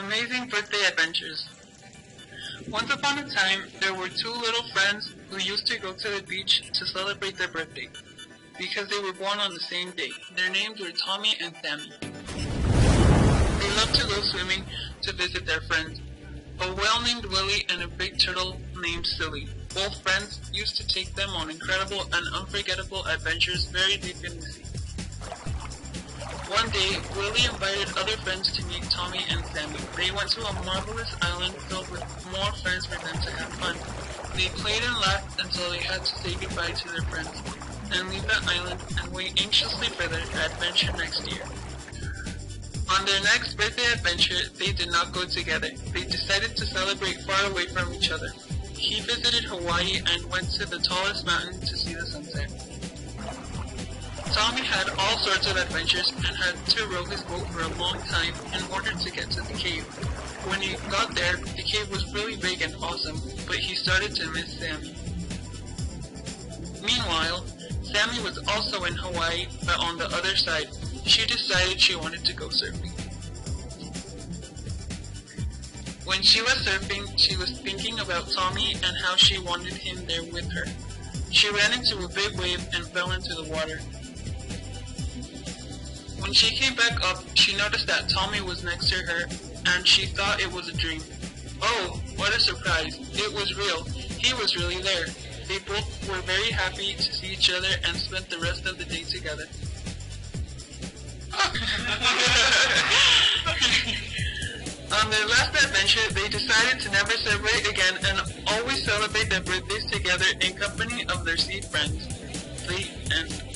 Amazing birthday adventures. Once upon a time, there were two little friends who used to go to the beach to celebrate their birthday because they were born on the same day. Their names were Tommy and Sammy. They loved to go swimming to visit their friends, a whale named Willie and a big turtle named Silly. Both friends used to take them on incredible and unforgettable adventures very deep in the sea. One day, Willie invited other friends to meet Tommy and Sammy. They went to a marvelous island filled with more friends for them to have fun. They played and laughed until they had to say goodbye to their friends and leave the island and wait anxiously for their adventure next year. On their next birthday adventure, they did not go together. They decided to celebrate far away from each other. He visited Hawaii and went to the tallest mountain to see the sunset. Tommy had all sorts of adventures and had to row his boat for a long time in order to get to the cave. When he got there, the cave was really big and awesome, but he started to miss Sammy. Meanwhile, Sammy was also in Hawaii, but on the other side. She decided she wanted to go surfing. When she was surfing, she was thinking about Tommy and how she wanted him there with her. She ran into a big wave and fell into the water. When she came back up, she noticed that Tommy was next to her, and she thought it was a dream. Oh, what a surprise! It was real. He was really there. They both were very happy to see each other and spent the rest of the day together. On their last adventure, they decided to never separate again and always celebrate their birthdays together in company of their sea friends. The end.